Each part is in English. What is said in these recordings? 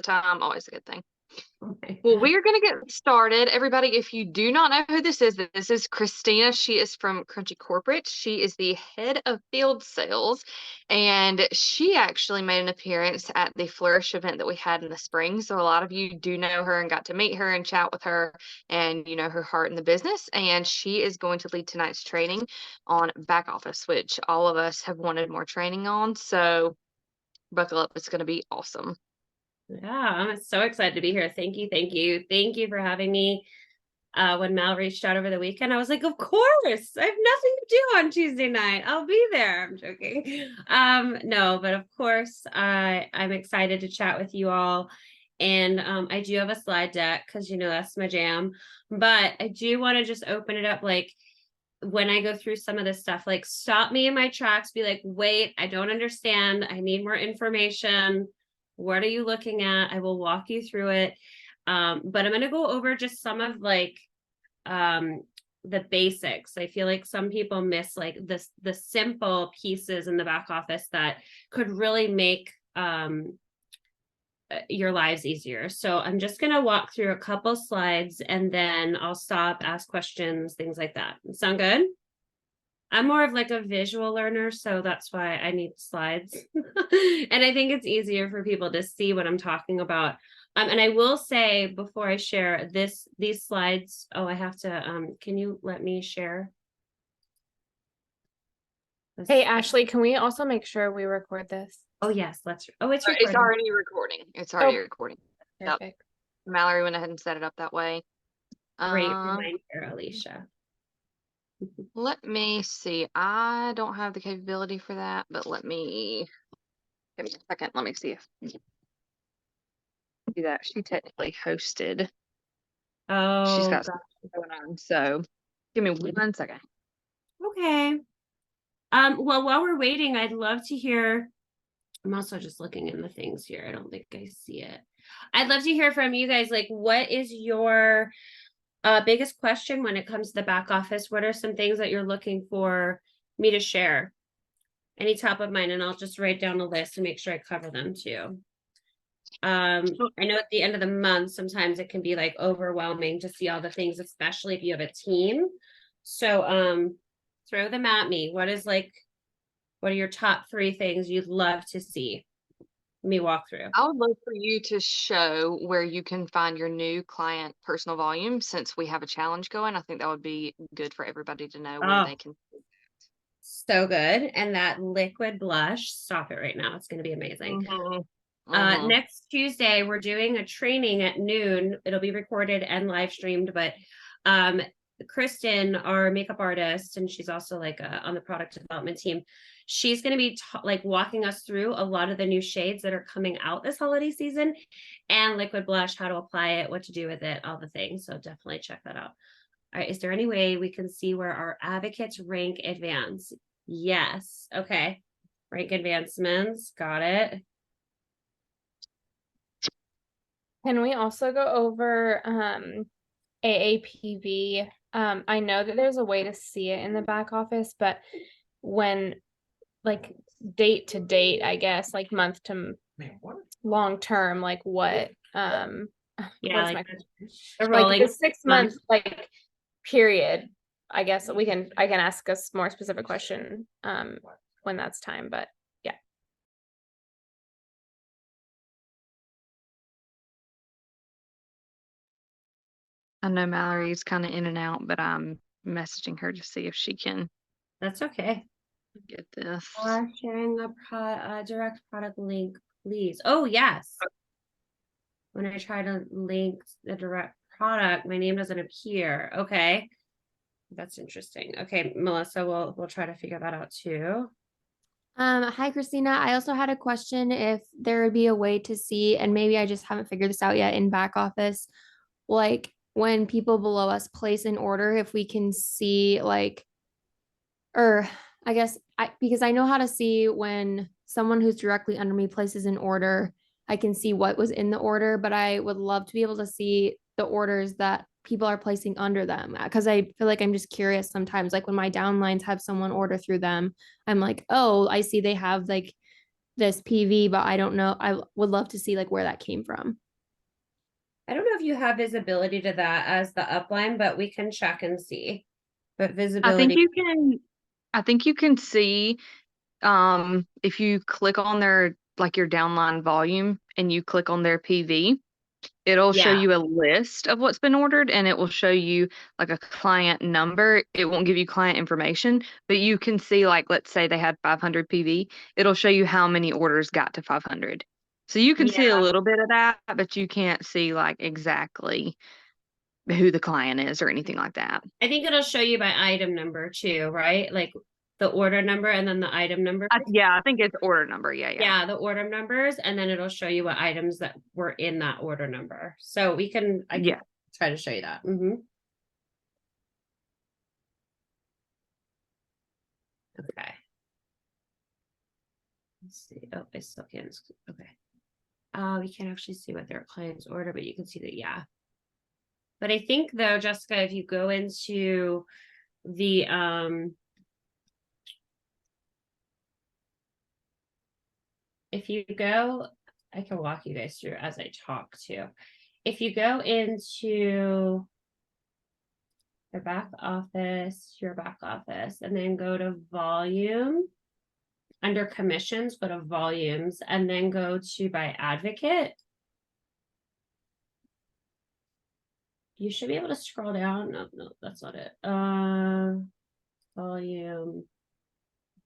time, always a good thing. Okay. Well, we are going to get started. Everybody, if you do not know who this is Christina. She is from Crunchi Corporate. She is the head of field sales, and she actually made an appearance at the Flourish event that we had in the spring. So a lot of you do know her and got to meet her and chat with her, and you know her heart in the business. And she is going to lead tonight's training on back office, which all of us have wanted more training on. So buckle up. It's going to be awesome. Yeah, I'm so excited to be here. Thank you, thank you, thank you for having me. When Mel reached out over the weekend, I was like, of course, I have nothing to do on Tuesday night. I'll be there. I'm joking. No, but of course, I'm excited to chat with you all. And I do have a slide deck because that's my jam. But I do want to just open it up, like when I go through some of this stuff, like stop me in my tracks, be like, wait, I don't understand. I need more information. What are you looking at? I will walk you through it. But I'm going to go over just some of like the basics. I feel like some people miss like the simple pieces in the back office that could really make your lives easier. So I'm just going to walk through a couple slides and then I'll stop, ask questions, things like that. Sound good? I'm more of like a visual learner, so that's why I need slides. And I think it's easier for people to see what I'm talking about. And I will say before I share these slides, I have to, can you let me share? Hey, Ashley, can we also make sure we record this? Oh, yes, it's recording. It's already recording. It's already recording. Perfect. Yep. Mallory went ahead and set it up that way. Great reminder, Alicia. Let me see. I don't have the capability for that, but give me a second. Let me see if do that. She technically hosted. Oh, she's got something going on. So give me 1 second. Okay. Well, while we're waiting, I'd love to hear. I'm also just looking in the things here. I don't think I see it. I'd love to hear from you guys. Like, what is your biggest question when it comes to the back office? What are some things that you're looking for me to share? Any top of mind, and I'll just write down a list and make sure I cover them too. I know at the end of the month, sometimes it can be like overwhelming to see all the things, especially if you have a team. So throw them at me. What are your top 3 things you'd love to see me walk through? I would love for you to show where you can find your new client personal volume, since we have a challenge going. I think that would be good for everybody to know where they can. So good. And that liquid blush, stop it right now. It's going to be amazing. Next Tuesday, we're doing a training at noon. It'll be recorded and live streamed, but Kristen, our makeup artist, and she's also like on the product development team. She's going to be like walking us through a lot of the new shades that are coming out this holiday season, and liquid blush, how to apply it, what to do with it, all the things. So definitely check that out. All right. Is there any way we can see where our advocates rank advance? Yes. Okay. Rank advancements. Got it. Can we also go over AAPV? I know that there's a way to see it in the back office, but when like date to date, I guess, like month to long term, like what Like the 6 months like period. I guess I can ask a more specific question when that's time, but yeah. I know Mallory's kind of in and out, but I'm messaging her to see if she can. That's okay. Get this. Sharing a direct product link, please. Oh, yes. When I try to link the direct product, my name doesn't appear. Okay. That's interesting. Okay, Melissa, we'll try to figure that out too. Hi, Christina. I also had a question if there would be a way to see, and maybe I just haven't figured this out yet in back office, like when people below us place an order, if we can see like, or I guess because I know how to see when someone who's directly under me places an order, I can see what was in the order, but I would love to be able to see the orders that people are placing under them, because I feel like I'm just curious sometimes, like when my downlines have someone order through them, I'm like, oh, I see they have like this PV, but I don't know. I would love to see like where that came from. I don't know if you have visibility to that as the upline, but we can check and see. But I think visibility, you can see if you click on their like your downline volume and you click on their PV, it'll show yeah, you a list of what's been ordered and it will show you like a client number. It won't give you client information, but you can see like let's say they had 500 PV, it'll show you how many orders got to 500. So you can see a yeah. little bit of that, but you can't see like exactly who the client is or anything like that. I think it'll show you by item number too, right? Like the order number and then the item number. Yeah, I think it's order number. Yeah. Yeah, the order numbers, and then it'll show you what items that were in that order number. So I can Yeah. try to show you that. Okay. Let's see. Oh, I still can't. Okay. You can't actually see what their clients order, but you can see that, yeah. But I think though, Jessica, if you go into the if you go, I can walk you guys through as I talk too. If you go into your back office, and then go to volume, under commissions, go to volumes, and then go to by advocate. You should be able to scroll down. No, that's not it. Volume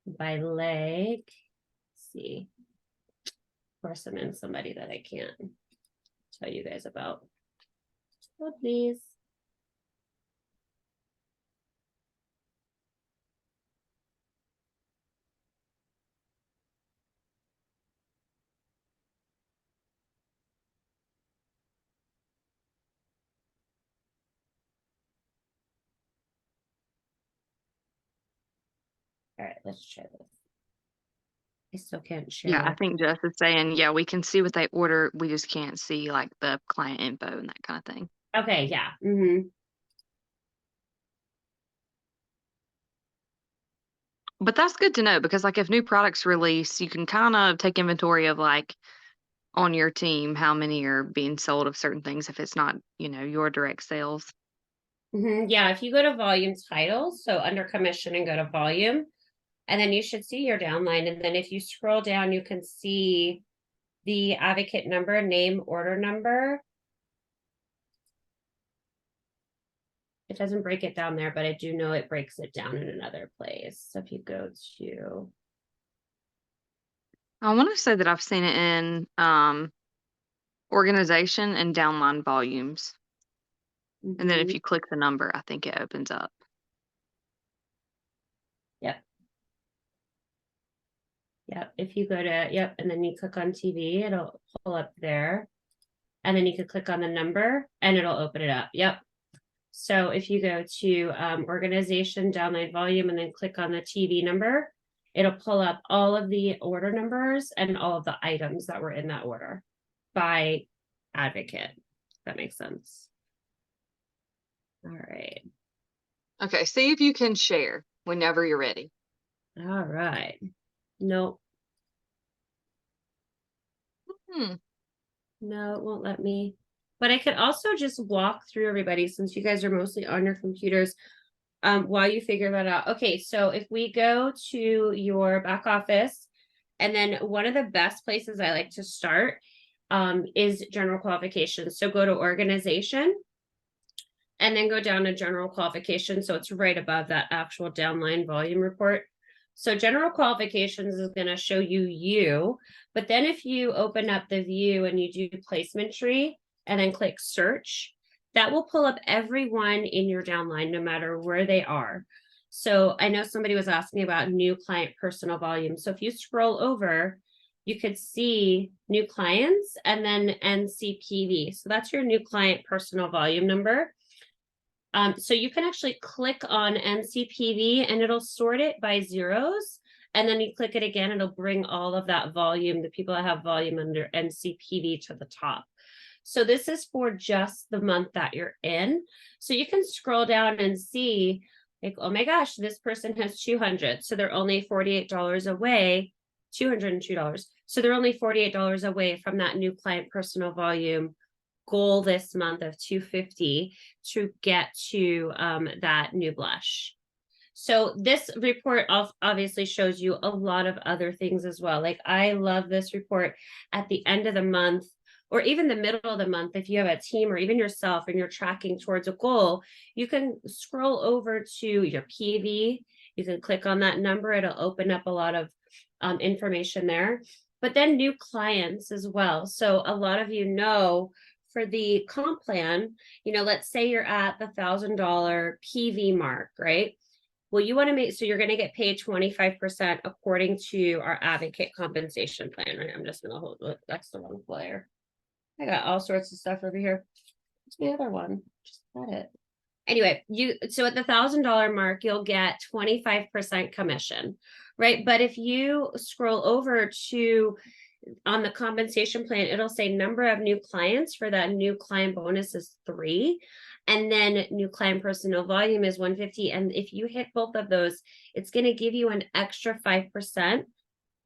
by leg. Let's see. Of course, I'm in somebody that I can't tell you guys about. Oh, please. All right, let's try this. I still can't share. Yeah, I think Jess is saying, yeah, we can see what they order. We just can't see like the client info and that kind of thing. Okay, yeah. But that's good to know because like if new products release, you can kind of take inventory of like on your team how many are being sold of certain things if it's not, your direct sales. Yeah, if you go to volume titles, so under commission and go to volume, and then you should see your downline. And then if you scroll down, you can see the advocate number, name, order number. It doesn't break it down there, but I do know it breaks it down in another place. So if you go to, I want to say that I've seen it in organization and downline volumes. And then if you click the number, I think it opens up. Yep. If you go to, and then you click on TV, it'll pull up there. And then you can click on the number and it'll open it up. Yep. So if you go to organization, downline volume, and then click on the TV number, it'll pull up all of the order numbers and all of the items that were in that order by advocate. If that makes sense. All right. Okay, see if you can share whenever you're ready. All right. Nope. No, it won't let me. But I could also just walk through everybody since you guys are mostly on your computers while you figure that out. Okay, so if we go to your back office, and then one of the best places I like to start is general qualifications. So go to organization and then go down to general qualifications. So it's right above that actual downline volume report. So general qualifications is going to show you, but then if you open up the view and you do placement tree and then click search, that will pull up everyone in your downline, no matter where they are. So I know somebody was asking about new client personal volume. So if you scroll over, you could see new clients and then NCPV. So that's your new client personal volume number. So you can actually click on NCPV and it'll sort it by zeros. And then you click it again, it'll bring all of that volume, the people that have volume under NCPV to the top. So this is for just the month that you're in. So you can scroll down and see like, oh my gosh, this person has 200. So they're only $48 away, $202. So they're only $48 away from that new client personal volume goal this month of 250 to get to that new blush. So this report obviously shows you a lot of other things as well. Like I love this report at the end of the month or even the middle of the month. If you have a team or even yourself and you're tracking towards a goal, you can scroll over to your PV. You can click on that number. It'll open up a lot of information there, but then new clients as well. So a lot of you know, for the comp plan, you know, let's say you're at the $1,000 PV mark, right? Well, you want to make, so you're going to get paid 25% according to our advocate compensation plan, right? I'm just going to hold, that's the wrong flyer. I got all sorts of stuff over here. What's the other one? Just got it. Anyway, so at the $1,000 mark, you'll get 25% commission, right? But if you scroll over to on the compensation plan, it'll say number of new clients for that new client bonus is 3. And then new client personal volume is 150. And if you hit both of those, it's going to give you an extra 5%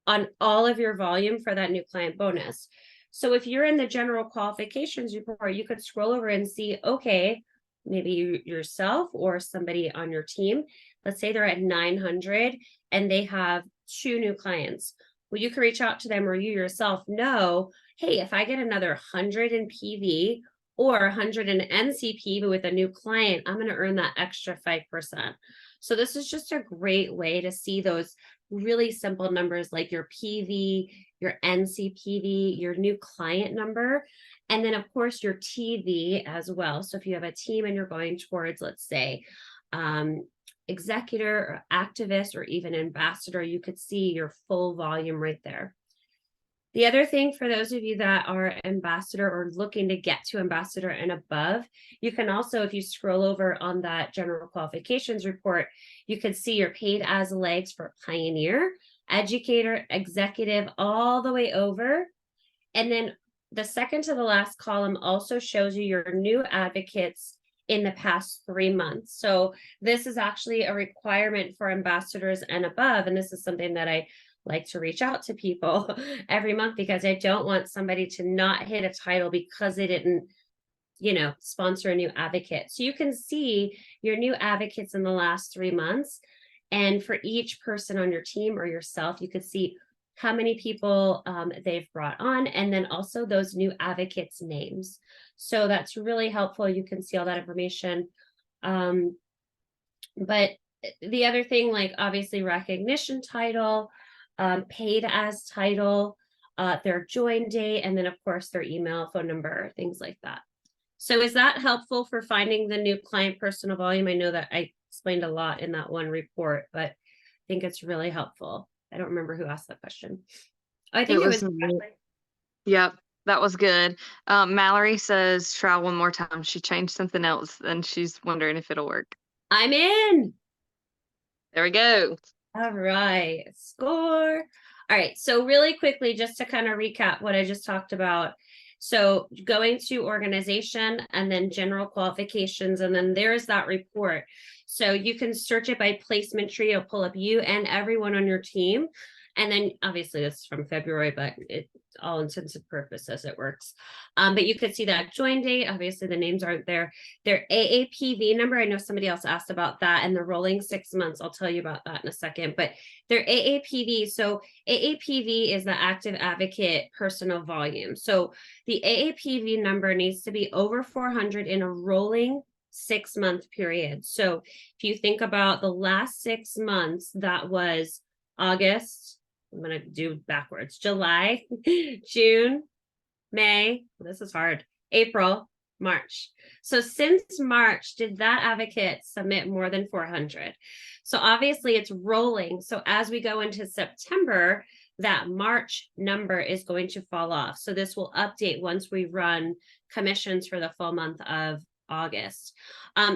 on all of your volume for that new client bonus. So if you're in the general qualifications report, you could scroll over and see, okay, maybe you yourself or somebody on your team, let's say they're at 900 and they have 2 new clients. Well, you can reach out to them or you yourself know, hey, if I get another 100 in PV or 100 in NCP with a new client, I'm going to earn that extra 5%. So this is just a great way to see those really simple numbers like your PV, your NCPV, your new client number, and then of course your TV as well. So if you have a team and you're going towards, let's say, executor or activist or even ambassador, you could see your full volume right there. The other thing for those of you that are ambassador or looking to get to ambassador and above, you can also, if you scroll over on that general qualifications report, you can see your paid as legs for pioneer, educator, executive, all the way over. And then the second to the last column also shows you your new advocates in the past 3 months. So this is actually a requirement for ambassadors and above. And this is something that I like to reach out to people every month because I don't want somebody to not hit a title because they didn't, you know, sponsor a new advocate. So you can see your new advocates in the last 3 months. And for each person on your team or yourself, you could see how many people they've brought on, and then also those new advocates' names. So that's really helpful. You can see all that information. But the other thing, like obviously recognition title, paid as title, their join date, and then of course their email, phone number, things like that. So is that helpful for finding the new client personal volume? I know that I explained a lot in that one report, but I think it's really helpful. I don't remember who asked that question. I think it was me. Yep, that was good. Mallory says, try one more time. She changed something else and she's wondering if it'll work. I'm in. There we go. All right, score. All right, so really quickly, just to kind of recap what I just talked about. So going to organization and then general qualifications, and then there's that report. So you can search it by placement tree. It'll pull up you and everyone on your team. And then obviously this is from February, but it all intents and purposes, it works. But you could see that join date. Obviously the names aren't there. Their AAPV number, I know somebody else asked about that, and the rolling 6 months. I'll tell you about that in a second, but their AAPV. So AAPV is the active advocate personal volume. So the AAPV number needs to be over 400 in a rolling 6 month period. So if you think about the last 6 months, that was August, I'm going to do backwards, July, June, May, this is hard, April, March. So since March, did that advocate submit more than 400? So obviously it's rolling. So as we go into September, that March number is going to fall off. So this will update once we run commissions for the full month of August.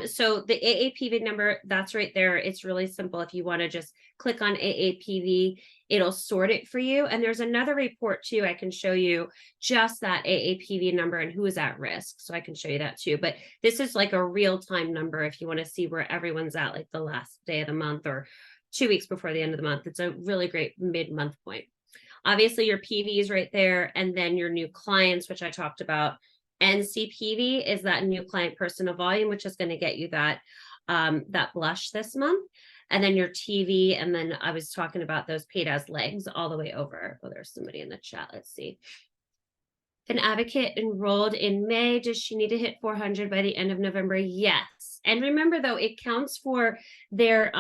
So the AAPV number, that's right there. It's really simple. If you want to just click on AAPV, it'll sort it for you. And there's another report too. I can show you just that AAPV number and who is at risk. So I can show you that too. But this is like a real-time number if you want to see where everyone's at, like the last day of the month or 2 weeks before the end of the month. It's a really great mid-month point. Obviously your PV is right there, and then your new clients, which I talked about. NCPV is that new client personal volume, which is going to get you that that blush this month. And then your TV, and then I was talking about those paid as legs all the way over. Oh, there's somebody in the chat. Let's see. An advocate enrolled in May. Does she need to hit 400 by the end of November? Yes. And remember though, it counts for their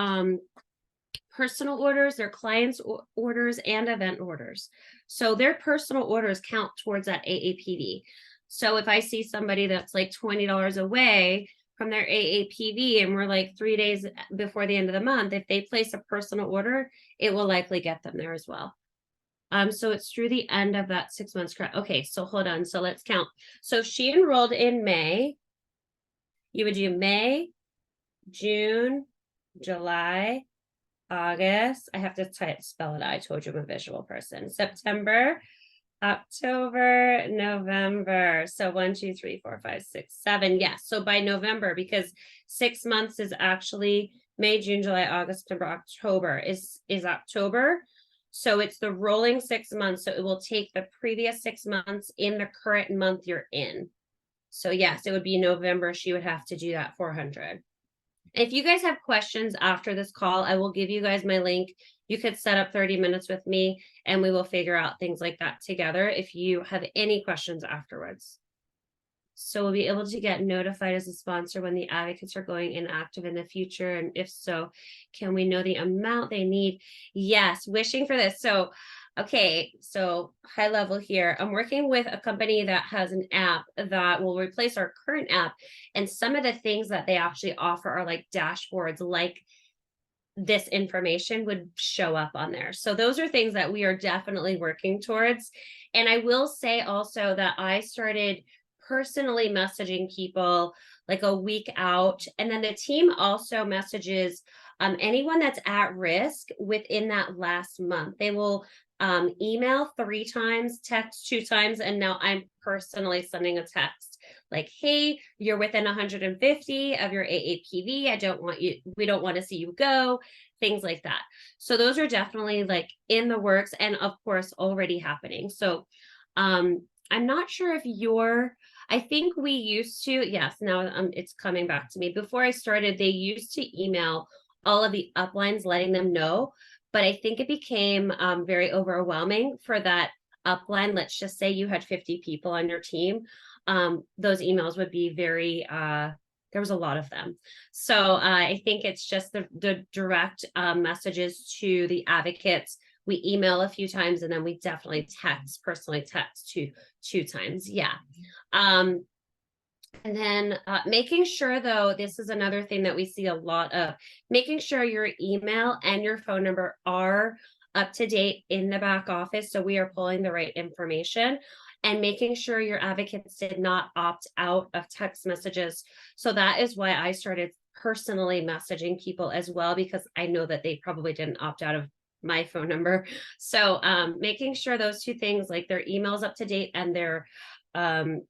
personal orders, their clients orders, and event orders. So their personal orders count towards that AAPV. So if I see somebody that's like $20 away from their AAPV and we're like 3 days before the end of the month, if they place a personal order, it will likely get them there as well. So it's through the end of that 6 months. Okay, so hold on. So let's count. So she enrolled in May. You would do May, June, July, August. I have to spell it. I told you I'm a visual person. September, October, November. So 1, 2, 3, 4, 5, 6, 7. Yes. So by November, because 6 months is actually May, June, July, August, September, October is October. So it's the rolling 6 months. So it will take the previous 6 months in the current month you're in. So yes, it would be November. She would have to do that 400. If you guys have questions after this call, I will give you guys my link. You could set up 30 minutes with me and we will figure out things like that together if you have any questions afterwards. So we'll be able to get notified as a sponsor when the advocates are going inactive in the future. And if so, can we know the amount they need? Yes, wishing for this. So, okay, so high level here. I'm working with a company that has an app that will replace our current app. And some of the things that they actually offer are like dashboards, like this information would show up on there. So those are things that we are definitely working towards. And I will say also that I started personally messaging people like a week out. And then the team also messages anyone that's at risk within that last month. They will email 3 times, text 2 times, and now I'm personally sending a text like, hey, you're within 150 of your AAPV. We don't want to see you go, things like that. So those are definitely like in the works and of course already happening. So I'm not sure if I think we used to, yes, now it's coming back to me. Before I started, they used to email all of the uplines letting them know, but I think it became very overwhelming for that upline. Let's just say you had 50 people on your team. Those emails would be very, there was a lot of them. So I think it's just the direct messages to the advocates. We email a few times and then we definitely personally text 2 times. Yeah. And then making sure though, this is another thing that we see a lot of, making sure your email and your phone number are up to date in the back office. So we are pulling the right information and making sure your advocates did not opt out of text messages. So that is why I started personally messaging people as well, because I know that they probably didn't opt out of my phone number. So making sure those 2 things, like their email's up to date and their phone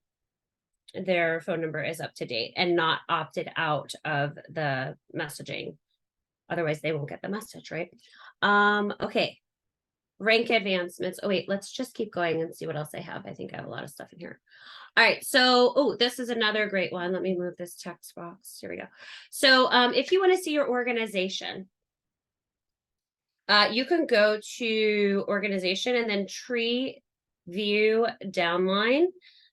number is up to date and not opted out of the messaging. Otherwise they won't get the message, right? Okay. Rank advancements. Oh wait, let's just keep going and see what else I have. I think I have a lot of stuff in here. All right, so this is another great one. Let me move this text box. Here we go. So if you want to see your organization, you can go to organization and then tree view downline.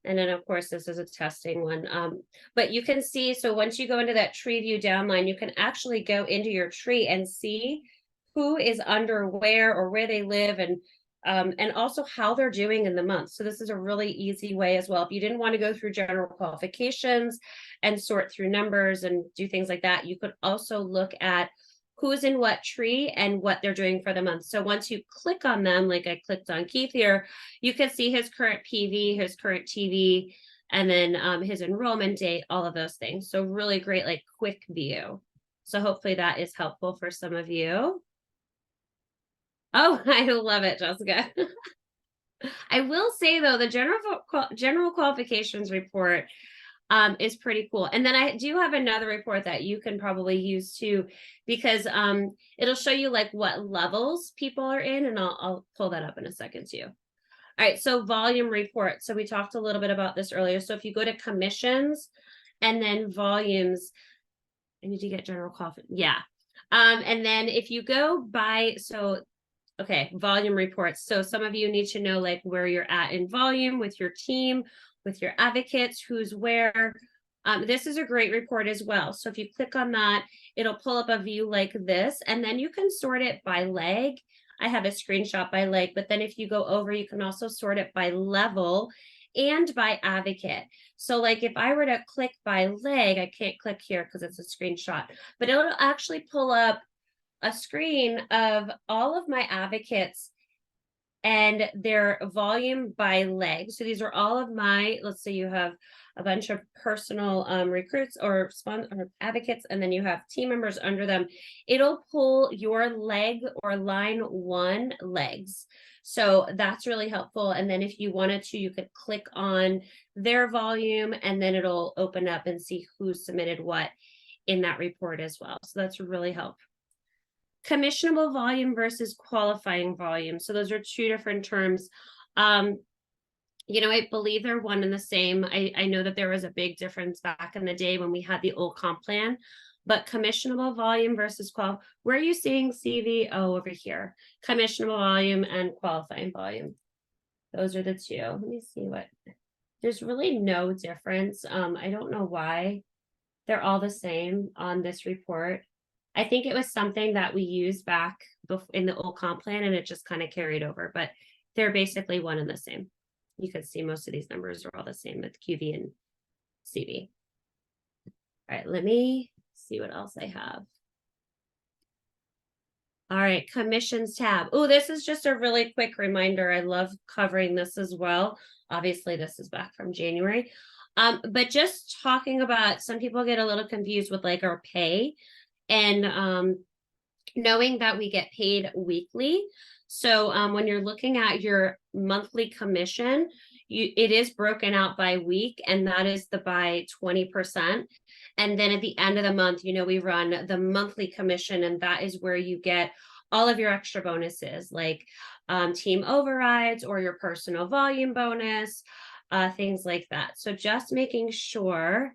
And then of course, this is a testing one. But you can see, so once you go into that tree view downline, you can actually go into your tree and see who is under where or where they live and also how they're doing in the month. So this is a really easy way as well. If you didn't want to go through general qualifications and sort through numbers and do things like that, you could also look at who's in what tree and what they're doing for the month. So once you click on them, like I clicked on Keith here, you can see his current PV, his current TV, and then his enrollment date, all of those things. So really great, like quick view. So hopefully that is helpful for some of you. Oh, I love it, Jessica. I will say though, the general qualifications report, is pretty cool. And then I do have another report that you can probably use too, because it'll show you like what levels people are in, and I'll pull that up in a second too. All right, so volume report. So we talked a little bit about this earlier. So if you go to commissions and then volumes, I need to get general coffee. Yeah. And then if you go by, so okay, volume reports. So some of you need to know like where you're at in volume with your team, with your advocates, who's where. This is a great report as well. So if you click on that, it'll pull up a view like this, and then you can sort it by leg. I have a screenshot by leg, but then if you go over, you can also sort it by level and by advocate. So like if I were to click by leg, I can't click here because it's a screenshot, but it'll actually pull up a screen of all of my advocates and their volume by leg. So these are all of my, let's say you have a bunch of personal recruits or advocates, and then you have team members under them. It'll pull your leg or line one legs. So that's really helpful. And then if you wanted to, you could click on their volume, and then it'll open up and see who submitted what in that report as well. So that's really helpful. Commissionable volume versus qualifying volume. So those are two different terms. You know, I believe they're one and the same. I know that there was a big difference back in the day when we had the old comp plan, but commissionable volume versus where are you seeing CV? Oh, over here, commissionable volume and qualifying volume. Those are the two. Let me see what, there's really no difference. I don't know why they're all the same on this report. I think it was something that we used back in the old comp plan, and it just kind of carried over, but they're basically one and the same. You can see most of these numbers are all the same with QV and CV. All right, let me see what else I have. All right, commissions tab. Oh, this is just a really quick reminder. I love covering this as well. Obviously, this is back from January. But just talking about, some people get a little confused with like our pay. And knowing that we get paid weekly. So when you're looking at your monthly commission, it is broken out by week, and that is by 20%. And then at the end of the month, you know, we run the monthly commission, and that is where you get all of your extra bonuses like team overrides or your personal volume bonus, things like that. So just making sure.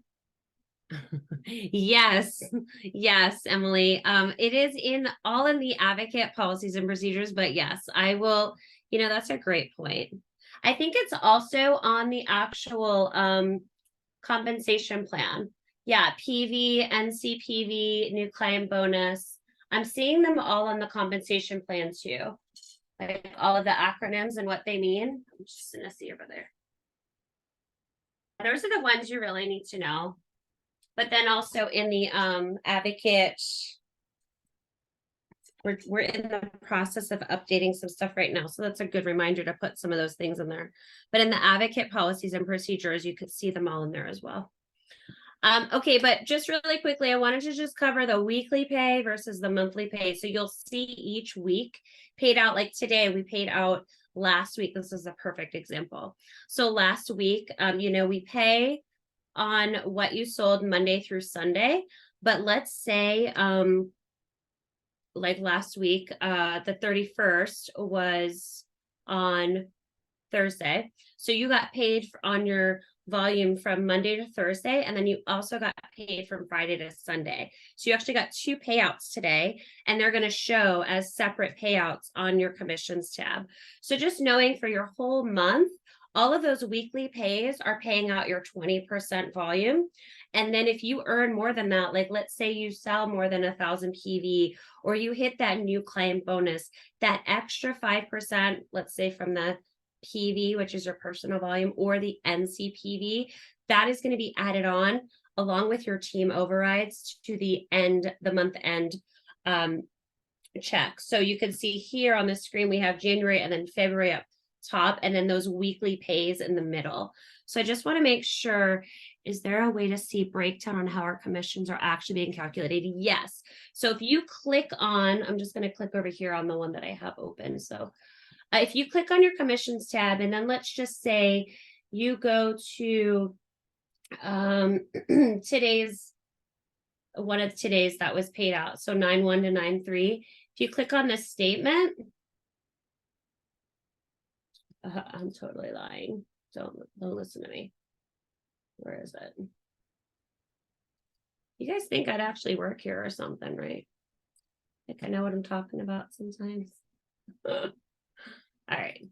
Yes, yes, Emily. It is all in the advocate policies and procedures, but yes, I will, you know, that's a great point. I think it's also on the actual compensation plan. Yeah, PV, NCPV, new client bonus. I'm seeing them all on the compensation plan too. Like all of the acronyms and what they mean. I'm just gonna see over there. Those are the ones you really need to know. But then also in the advocate, we're in the process of updating some stuff right now. So that's a good reminder to put some of those things in there. But in the advocate policies and procedures, you could see them all in there as well. Okay, but just really quickly, I wanted to just cover the weekly pay versus the monthly pay. So you'll see each week paid out, like today we paid out last week. This is a perfect example. So last week, you know, we pay on what you sold Monday through Sunday, but let's say like last week, the 31st was on Thursday. So you got paid on your volume from Monday to Thursday, and then you also got paid from Friday to Sunday. So you actually got two payouts today, and they're going to show as separate payouts on your commissions tab. So just knowing for your whole month, all of those weekly pays are paying out your 20% volume. And then if you earn more than that, like let's say you sell more than 1,000 PV, or you hit that new client bonus, that extra 5%, let's say from the PV, which is your personal volume, or the NCPV, that is going to be added on along with your team overrides to the month end check. So you can see here on the screen, we have January and then February up top, and then those weekly pays in the middle. So I just want to make sure, is there a way to see breakdown on how our commissions are actually being calculated? Yes. So if you click on, I'm just going to click over here on the one that I have open. So if you click on your commissions tab, and then let's just say you go to today's one of today's that was paid out. So 9/1 to 9/3. If you click on this statement, I'm totally lying. Don't listen to me. Where is it? You guys think I'd actually work here or something, right? I think I know what I'm talking about sometimes. All right.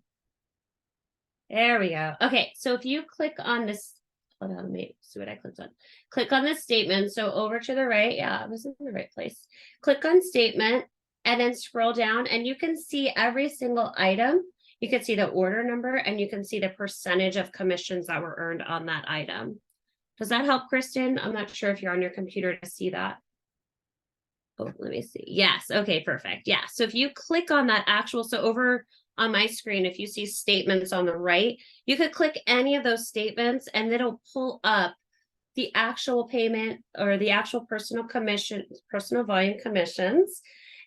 There we go. Okay, so if you click on this, hold on, let me see what I clicked on. Click on this statement. So over to the right, yeah, I was in the right place. Click on statement and then scroll down and you can see every single item. You can see the order number and you can see the percentage of commissions that were earned on that item. Does that help, Kristen? I'm not sure if you're on your computer to see that. Oh, let me see. Yes. Okay, perfect. Yeah. So if you click on that actual, so over on my screen, if you see statements on the right, you could click any of those statements and it'll pull up the actual payment or the actual personal volume commissions.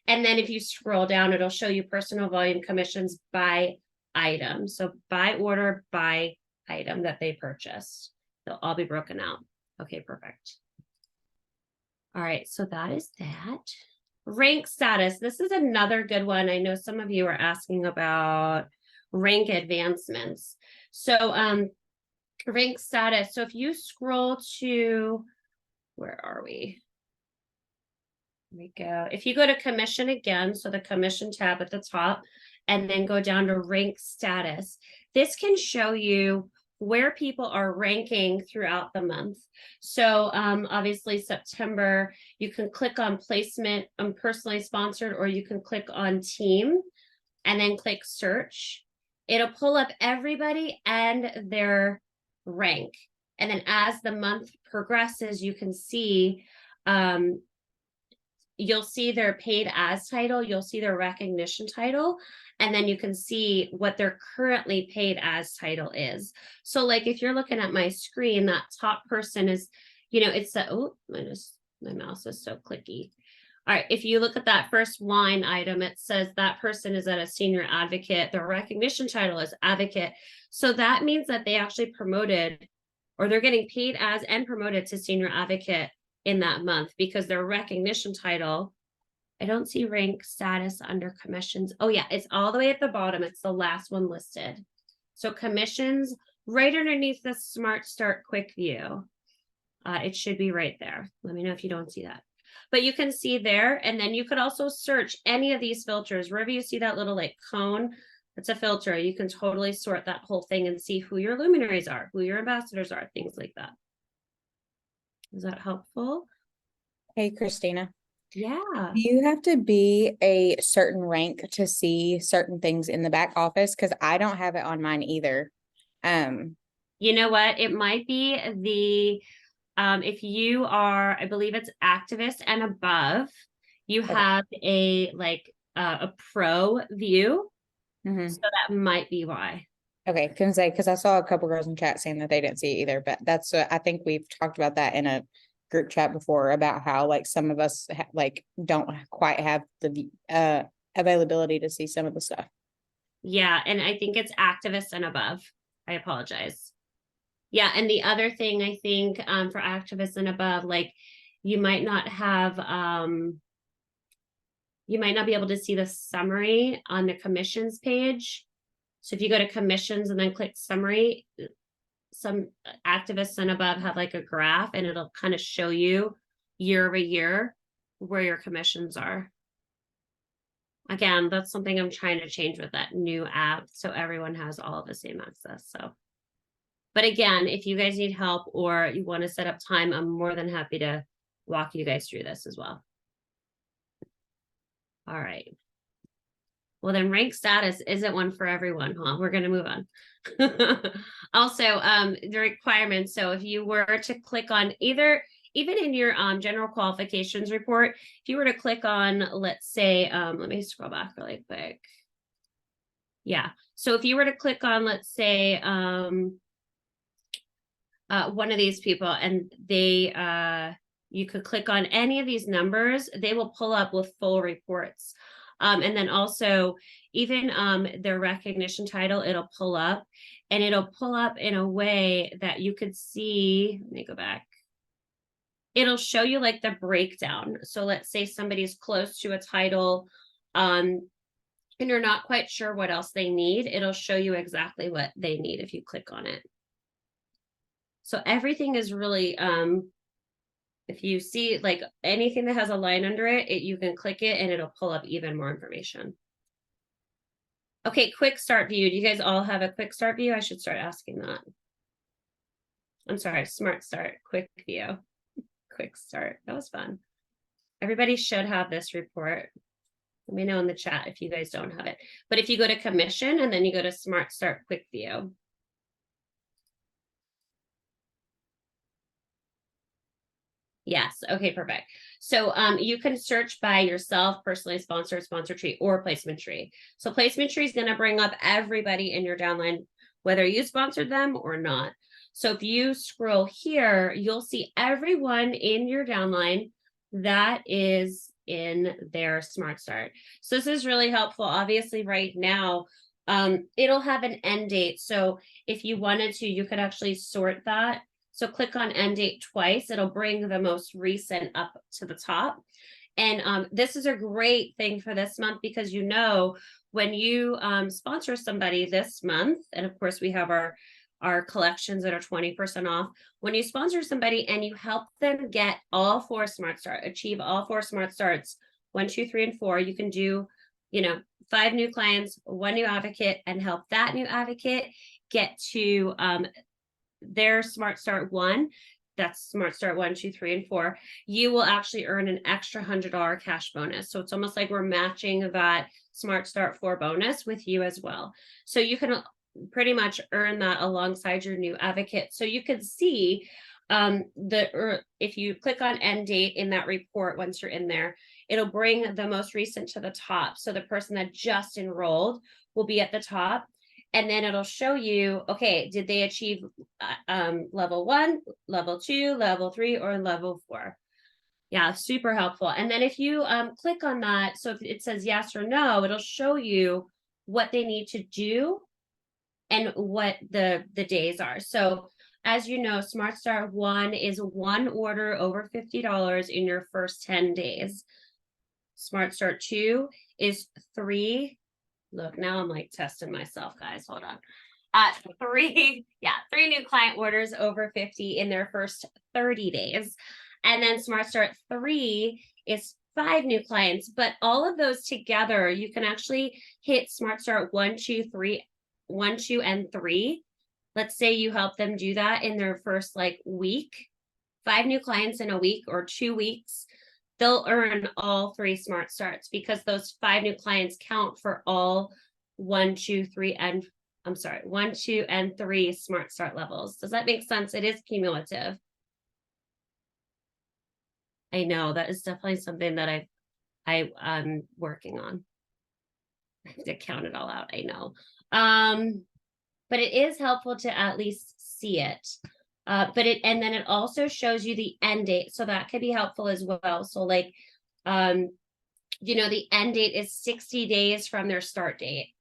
And then if you scroll down, it'll show you personal volume commissions by item. So by order, by item that they purchased. They'll all be broken out. Okay, perfect. All right, so that is that. Rank status. This is another good one. I know some of you are asking about rank advancements. So rank status. So if you scroll to, where are we? Here we go. If you go to commission again, so the commission tab at the top, and then go down to rank status, this can show you where people are ranking throughout the month. So obviously September, you can click on placement, personally sponsored, or you can click on team and then click search. It'll pull up everybody and their rank. And then as the month progresses, you can see, you'll see their paid as title, you'll see their recognition title, and then you can see what their currently paid as title is. So like if you're looking at my screen, that top person is, you know, it's the, oh, my mouse is so clicky. All right, if you look at that first line item, it says that person is at a senior advocate. Their recognition title is advocate. So that means that they actually promoted, or they're getting paid as and promoted to senior advocate in that month, because their recognition title, I don't see rank status under commissions. Oh yeah, it's all the way at the bottom. It's the last one listed. So commissions right underneath the Smart Start Quick View. It should be right there. Let me know if you don't see that. But you can see there, and then you could also search any of these filters. Wherever you see that little like cone, it's a filter. You can totally sort that whole thing and see who your luminaries are, who your ambassadors are, things like that. Is that helpful? Hey, Christina. Yeah. Do you have to be a certain rank to see certain things in the back office? Because I don't have it on mine either. You know what? It might be the, if you are, I believe it's activist and above, you have a like a pro view. So that might be why. Okay, because I saw a couple girls in chat saying that they didn't see it either, but that's I think we've talked about that in a group chat before about how like some of us like don't quite have the availability to see some of the stuff. Yeah, and I think it's activists and above. I apologize. Yeah, and the other thing I think for activists and above, like you might not have you might not be able to see the summary on the commissions page. So if you go to commissions and then click summary, some activists and above have like a graph and it'll kind of show you year over year where your commissions are. Again, that's something I'm trying to change with that new app, so everyone has all the same access. So, but again, if you guys need help or you want to set up time, I'm more than happy to walk you guys through this as well. All right. Well, then rank status isn't one for everyone, huh? We're going to move on. Also, the requirements. So if you were to click on either, even in your general qualifications report, if you were to click on, let's say, let me scroll back really quick. Yeah. So if you were to click on, let's say, one of these people and they, you could click on any of these numbers, they will pull up with full reports. And then also even their recognition title, it'll pull up. and it'll pull up in a way that you could see. Let me go back. It'll show you like the breakdown. So let's say somebody's close to a title, and you're not quite sure what else they need. It'll show you exactly what they need if you click on it. So everything is really, if you see like anything that has a line under it, you can click it and it'll pull up even more information. Okay, quick start view. Do you guys all have a quick start view? I should start asking that. I'm sorry, smart start, quick view, quick start. That was fun. Everybody should have this report. Let me know in the chat if you guys don't have it. But if you go to commission and then you go to smart start quick view. Yes. Okay, perfect. So you can search by yourself, personally sponsored, sponsor tree, or placement tree. So placement tree is going to bring up everybody in your downline, whether you sponsored them or not. So if you scroll here, you'll see everyone in your downline that is in their smart start. So this is really helpful. Obviously right now, it'll have an end date. So if you wanted to, you could actually sort that. So click on end date twice. It'll bring the most recent up to the top. And this is a great thing for this month because you know when you sponsor somebody this month, and of course we have our collections that are 20% off. When you sponsor somebody and you help them get all 4 smart start, achieve all 4 smart starts, 1, 2, 3, and 4, you can do, 5 new clients, 1 new advocate, and help that new advocate get to their smart start 1. That's smart start 1, 2, 3, and 4. You will actually earn an extra $100 cash bonus. So it's almost like we're matching that smart start 4 bonus with you as well. So you can pretty much earn that alongside your new advocate. So you can see if you click on end date in that report, once you're in there, it'll bring the most recent to the top. So the person that just enrolled will be at the top. And then it'll show you, okay, did they achieve level 1, level 2, level 3, or level 4? Yeah, super helpful. And then if you click on that, so if it says yes or no, it'll show you what they need to do and what the days are. So as you know, Smart Start 1 is 1 order over $50 in your first 10 days. Smart Start 2 is 3. Look, now I'm like testing myself, guys. Hold on. 3 new client orders over 50 in their first 30 days. And then Smart Start 3 is 5 new clients. But all of those together, you can actually hit Smart Start 1, 2, 3, 1, 2, and 3. Let's say you help them do that in their first week, 5 new clients in a week or 2 weeks. They'll earn all 3 smart starts because those 5 new clients count for all 1, 2, 3, and 3 smart start levels. Does that make sense? It is cumulative. I know that is definitely something that I'm working on. I have to count it all out. I know. But it is helpful to at least see it. And then it also shows you the end date. So that could be helpful as well. So the end date is 60 days from their start date.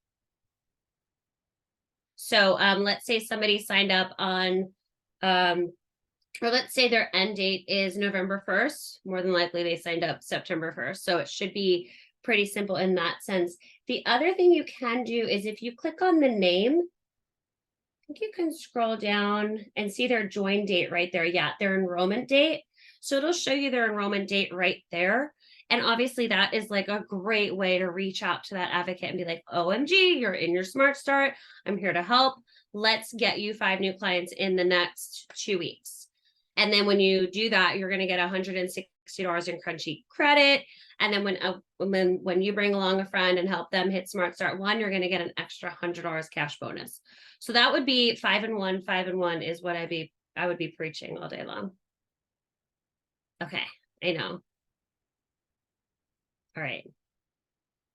So let's say somebody signed up on, or let's say their end date is November 1st. More than likely they signed up September 1st. So it should be pretty simple in that sense. The other thing you can do is if you click on the name, you can scroll down and see their join date right there. Yeah, their enrollment date. So it'll show you their enrollment date right there. And obviously that is a great way to reach out to that advocate and be like, OMG, you're in your Smart Start. I'm here to help. Let's get you 5 new clients in the next 2 weeks. And then when you do that, you're going to get $160 in Crunchi credit. And then when you bring along a friend and help them hit Smart Start 1, you're going to get an extra $100 cash bonus. So that would be 5 and 1. 5 and 1 is what I would be preaching all day long. Okay, I know. All right.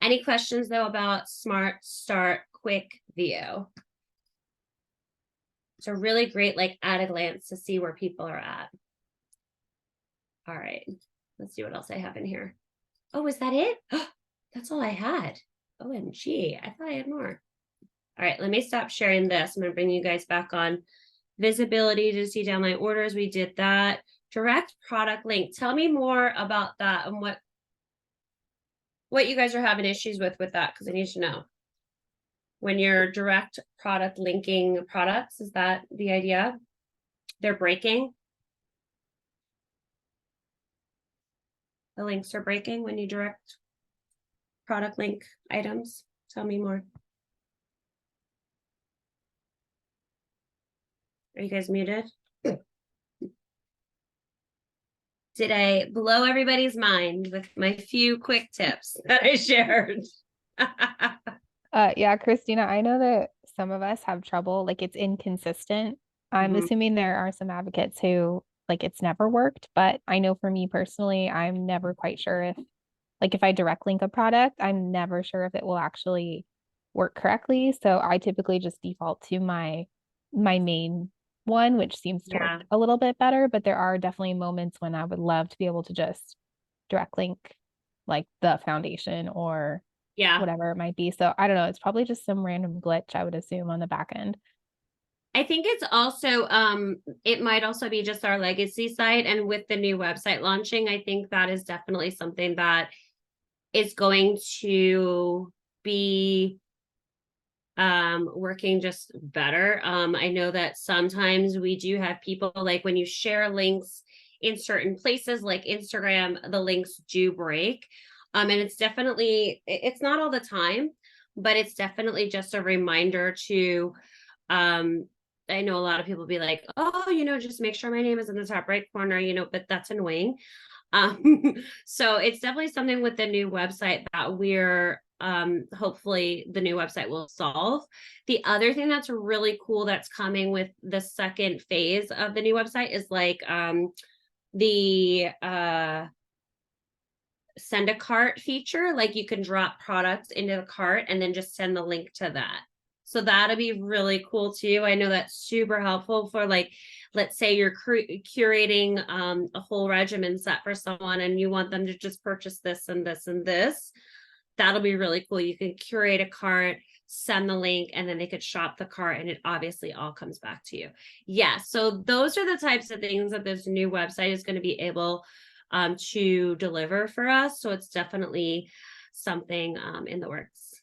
Any questions though about Smart Start Quick View? It's a really great at a glance to see where people are at. All right, let's see what else I have in here. Oh, is that it? That's all I had. OMG, I thought I had more. All right, let me stop sharing this. I'm going to bring you guys back on visibility to see downline orders. We did that. Direct product link. Tell me more about that and what you guys are having issues with that, because I need to know. When you're direct product linking products, is that the idea? They're breaking. The links are breaking when you direct product link items. Tell me more. Are you guys muted? Did I blow everybody's mind with my few quick tips that I shared? Yeah, Christina, I know that some of us have trouble, like it's inconsistent. I'm Mhm. assuming there are some advocates who like it's never worked, but I know for me personally, I'm never quite sure if I direct link a product, I'm never sure if it will actually work correctly. So I typically just default to my main one, which seems to Yeah. work a little bit better, but there are definitely moments when I would love to be able to just direct link like the foundation or Yeah. whatever it might be. So I don't know. It's probably just some random glitch, I would assume, on the back end. I think it's also it might also be just our legacy site, and with the new website launching, I think that is definitely something that is going to be working just better. I know that sometimes we do have people, like when you share links in certain places like Instagram, the links do break. And it's it's not all the time, but it's definitely just a reminder to I know a lot of people be like, oh, just make sure my name is in the top right corner, but that's annoying. So it's definitely something with the new website that we're hopefully the new website will solve. The other thing that's really cool that's coming with the second phase of the new website is like the send a cart feature. Like you can drop products into the cart and then just send the link to that. So that'll be really cool too. I know that's super helpful for, like, let's say you're curating a whole regimen set for someone and you want them to just purchase this and this and this. That'll be really cool. You can curate a cart, send the link, and then they could shop the cart, and it obviously all comes back to you. Yeah, so those are the types of things that this new website is going to be able to deliver for us. So it's definitely something in the works.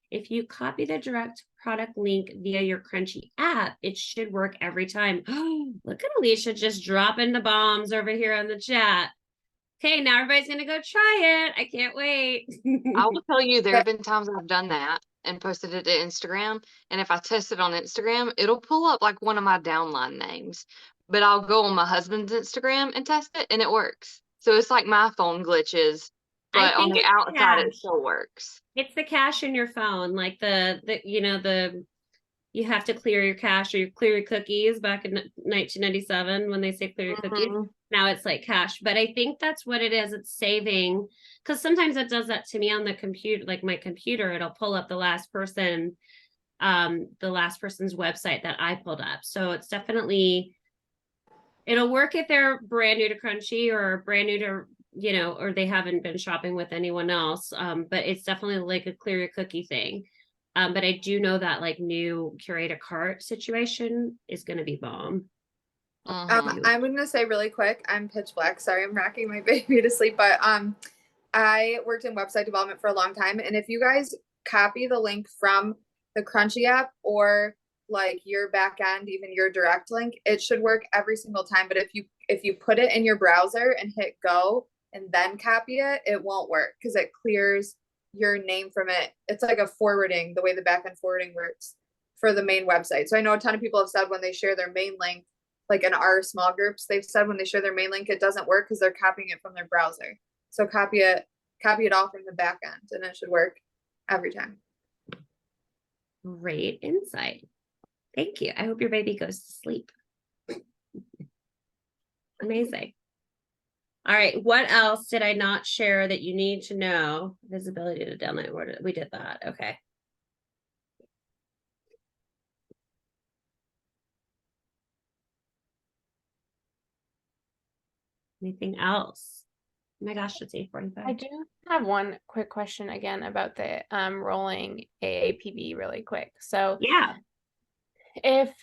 If you copy the direct product link via your Crunchi app, it should work every time. Look at Alicia just dropping the bombs over here on the chat. Okay, now everybody's going to go try it. I can't wait. I will tell you, there have been times I've done that and posted it to Instagram. And if I test it on Instagram, it'll pull up like one of my downline names. But I'll go on my husband's Instagram and test it, and it works. So it's like my phone glitches, I but on think the it's outside, it cache. still works. It's the cache in your phone, like you have to clear your cache or you clear your cookies back in 1997 when they say clear your cookies. Now it's like cache, but I think that's what it is. It's saving, because sometimes it does that to me on the computer, like my computer, it'll pull up the last person's website that I pulled up. So it's definitely, it'll work if they're brand new to Crunchi or brand new to, or they haven't been shopping with anyone else. But it's definitely like a clear your cookie thing. But I do know that like new curate a cart situation is going to be bomb. Mhm. I'm gonna say really quick, I'm pitch black. Sorry, I'm rocking my baby to sleep, but I worked in website development for a long time, and if you guys copy the link from the Crunchy app or like your back end, even your direct link, it should work every single time. But if you put it in your browser and hit go and then copy it, it won't work because it clears your name from it. It's like a forwarding, the way the back end forwarding works for the main website. So I know a ton of people have said when they share their main link, like in our small groups, they've said when they share their main link, it doesn't work because they're copying it from their browser. So copy it all from the back end and it should work every time. Great insight. Thank you. I hope your baby goes to sleep. Amazing. All right. What else did I not share that you need to know? Visibility to downline order. We did that. Okay. Anything else? my gosh, it's I 8:45. do have one quick question again about the rolling AAPB really quick. So Yeah. if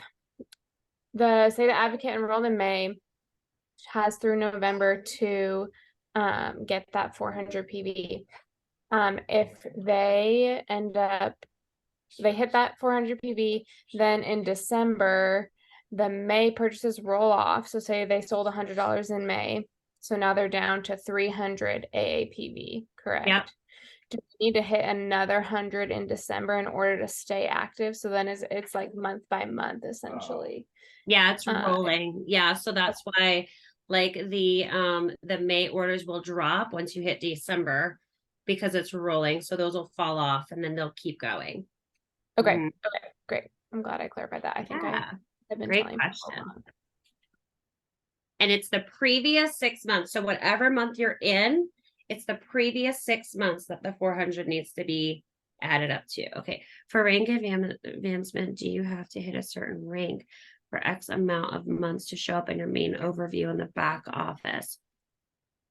say the advocate enrolled in May has through November to get that 400 PV, if they hit that 400 PV, then in December the May purchases roll off. So say they sold $100 in May, so now they're down to 300 AAPV, correct? Yep. Do we need to hit another 100 in December in order to stay active? So then it's like month by month essentially. Yeah, it's rolling. Yeah, so that's why like the May orders will drop once you hit December because it's rolling. So those will fall off and then they'll keep going. Okay. Mhm. Okay, great. I'm glad I clarified that. I think Yeah. I've been Great telling question. people. And it's the previous 6 months. So whatever month you're in, it's the previous 6 months that the 400 needs to be added up to. Okay. For rank advancement, do you have to hit a certain rank for X amount of months to show up in your main overview in the back office?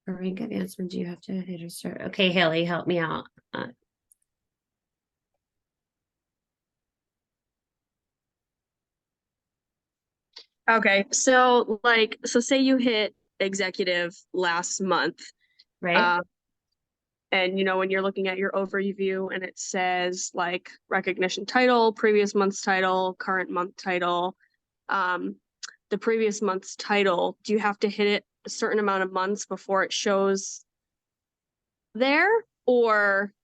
For rank advancement, do you have to hit a certain? Okay, Haley, help me out. Okay, so say you hit executive last month, Right? and when you're looking at your overview and it says like recognition title, previous month's title, current month title, the previous month's title, do you have to hit it a certain amount of months before it shows there, or?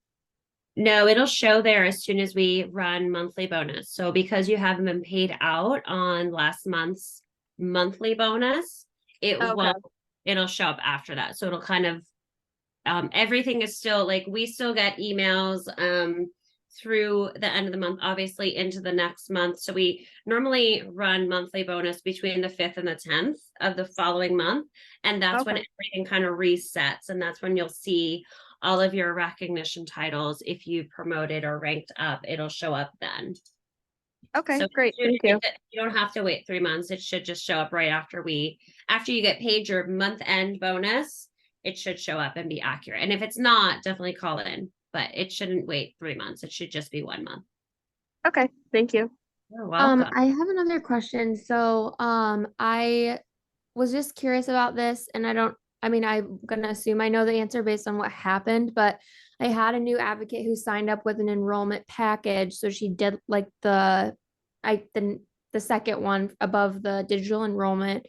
No, it'll show there as soon as we run monthly bonus. So because you haven't been paid out on last month's monthly bonus, Okay. it'll show up after that. So it'll kind of everything is still like we still get emails through the end of the month, obviously into the next month. So we normally run monthly bonus between the 5th and the 10th of the following month. And that's when Okay. everything kind of resets. And that's when you'll see all of your recognition titles. If you promoted or ranked up, it'll show up then. Okay, So great. Thank you. you don't have to wait 3 months. It should just show up right after you get paid your month end bonus, it should show up and be accurate. And if it's not, definitely call in, but it shouldn't wait 3 months. It should just be 1 month. Okay, thank you. You're welcome. I have another question. So, I was just curious about this, and I'm gonna assume I know the answer based on what happened, but I had a new advocate who signed up with an enrollment package. So she did like the second one above the digital enrollment.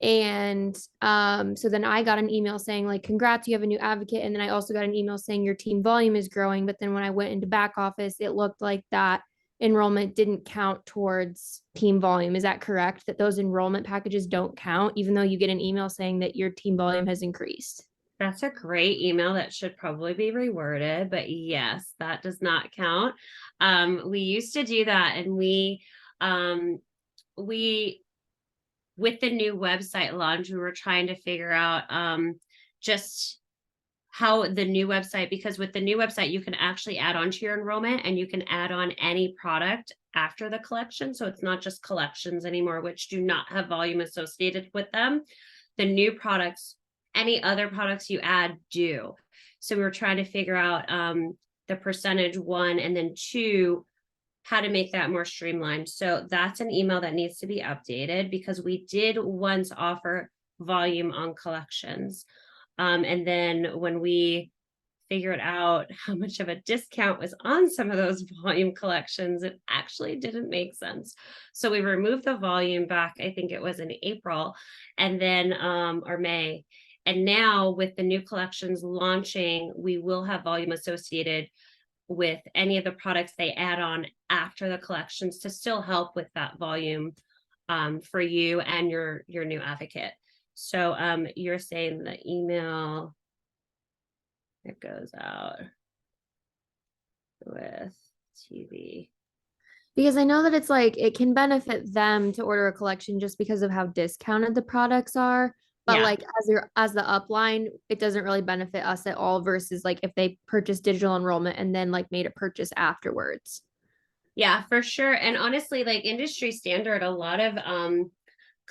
And so then I got an email saying like, congrats, you have a new advocate. And then I also got an email saying your team volume is growing. But then when I went into back office, it looked like that enrollment didn't count towards team volume. Is that correct? That those enrollment packages don't count, even though you get an email saying that your team volume has increased? That's a great email that should probably be reworded, but yes, that does not count. We used to do that, and we with the new website launch, we were trying to figure out just how the new website, because with the new website, you can actually add on to your enrollment and you can add on any product after the collection. So it's not just collections anymore, which do not have volume associated with them. The new products, any other products you add do. So we were trying to figure out the percentage, 1, and then 2, how to make that more streamlined. So that's an email that needs to be updated because we did once offer volume on collections. And then when we figured out how much of a discount was on some of those volume collections, it actually didn't make sense. So we removed the volume back, I think it was in April, and then or May. And now with the new collections launching, we will have volume associated with any of the products they add on after the collections to still help with that volume for you and your new advocate. So you're saying the email that goes out with TV. Because I know that it's like it can benefit them to order a collection just because of how discounted the products are. But Yeah. like as the upline, it doesn't really benefit us at all versus like if they purchase digital enrollment and then like made a purchase afterwards. Yeah, for sure. And honestly, like industry standard, a lot of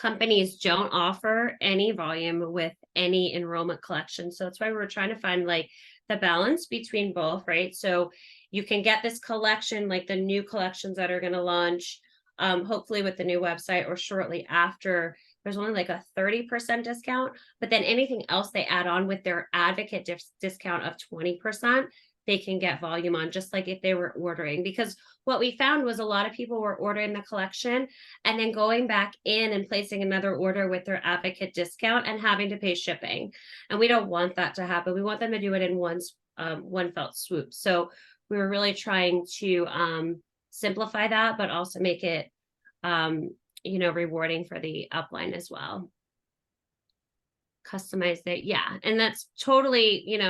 companies don't offer any volume with any enrollment collection. So that's why we're trying to find like the balance between both, right? So you can get this collection, like the new collections that are going to launch, hopefully with the new website or shortly after. There's only like a 30% discount, but then anything else they add on with their advocate discount of 20%, they can get volume on, just like if they were ordering. Because what we found was a lot of people were ordering the collection and then going back in and placing another order with their advocate discount and having to pay shipping. And we don't want that to happen. We want them to do it in one felt swoop. So we were really trying to simplify that, but also make it rewarding for the upline as well. Customize it, yeah. And that's totally,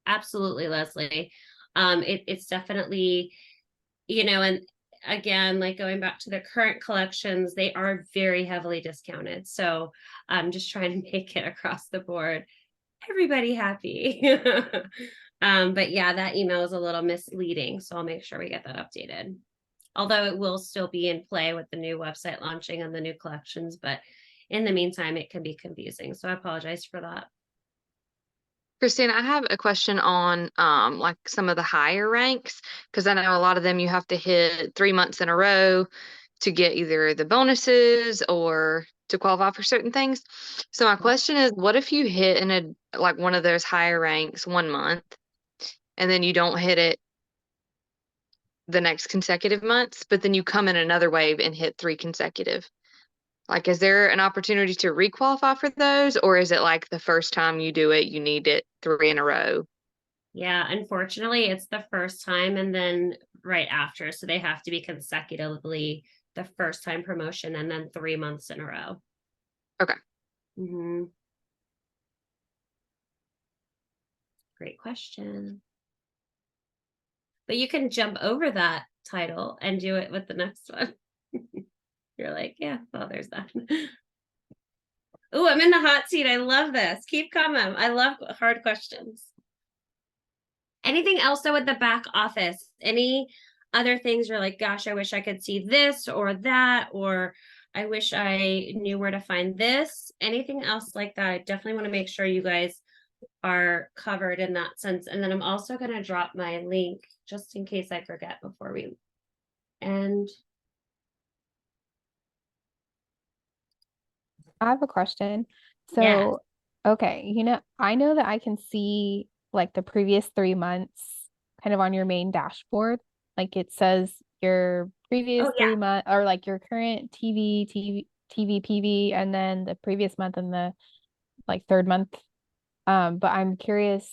absolutely, Leslie. It's definitely, and again, like going back to the current collections, they are very heavily discounted. So I'm just trying to make it across the board, everybody happy. But yeah, that email is a little misleading. So I'll make sure we get that updated. Although it will still be in play with the new website launching and the new collections, but in the meantime, it can be confusing. So I apologize for that. Christine, I have a question on like some of the higher ranks, because I know a lot of them you have to hit 3 months in a row to get either the bonuses or to qualify for certain things. So my question is, what if you hit in a like one of those higher ranks 1 month and then you don't hit it the next consecutive months, but then you come in another wave and hit 3 consecutive? Like, is there an opportunity to requalify for those, or is it like the first time you do it, you need it 3 in a row? Yeah, unfortunately, it's the first time and then right after. So they have to be consecutively the first time promotion and then 3 months in a row. Okay. Great question. But you can jump over that title and do it with the next one. You're like, yeah, well, there's that. Oh, I'm in the hot seat. I love this. Keep coming. I love hard questions. Anything else though with the back office? Any other things you're like, gosh, I wish I could see this or that, or I wish I knew where to find this? Anything else like that? I definitely want to make sure you guys are covered in that sense. And then I'm also going to drop my link just in case I forget before we end. I have a question. So, Yeah. okay, I know that I can see like the previous 3 months kind of on your main dashboard. Like it says your previous Oh, yeah. 3 month or like your current TV, PV, and then the previous month and the like third month. But I'm curious,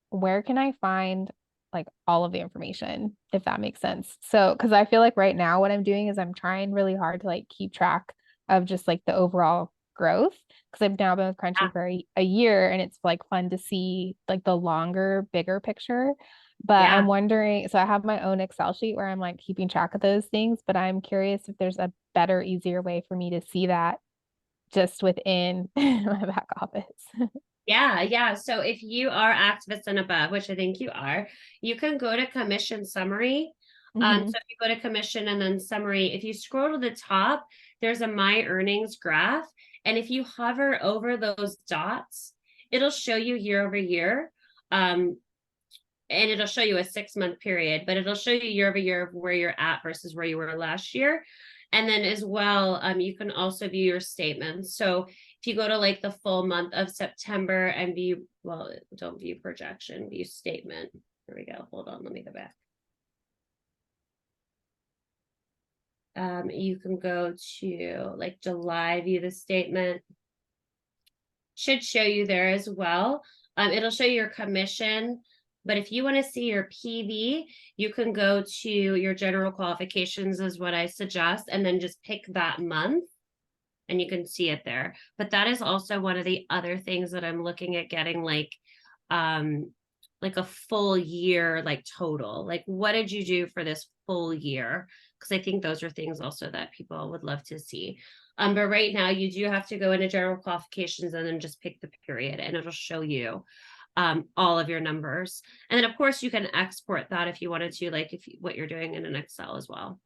where can I find like all of the information, if that makes sense? So, because I feel like right now what I'm doing is I'm trying really hard to like keep track of just like the overall growth, because I've now been with Crunchi for a year and it's like fun to see like the longer, bigger picture. But I'm wondering, so I have my own Excel sheet where I'm like keeping track of those things, but I'm curious if there's a better, easier way for me to see that just within my back office. Yeah. So if you are activist and above, which I think you are, you can go to commission summary. So if you go to commission and then summary, if you scroll to the top, there's a my earnings graph. And if you hover over those dots, it'll show you year over year. And it'll show you a 6-month period, but it'll show you year over year of where you're at versus where you were last year. And then as well, you can also view your statements. So if you go to like the full month of September and view, well, don't view projection, view statement. Here we go. Hold on, let me go back. You can go to like July, view the statement. Should show you there as well. It'll show you your commission. But if you want to see your PV, you can go to your general qualifications is what I suggest, and then just pick that month and you can see it there. But that is also one of the other things that I'm looking at getting like a full year, like total, like what did you do for this full year? Because I think those are things also that people would love to see. But right now you do have to go into general qualifications and then just pick the period and it'll show you all of your numbers. And then of course you can export that if you wanted to, like what you're doing in an Excel as well.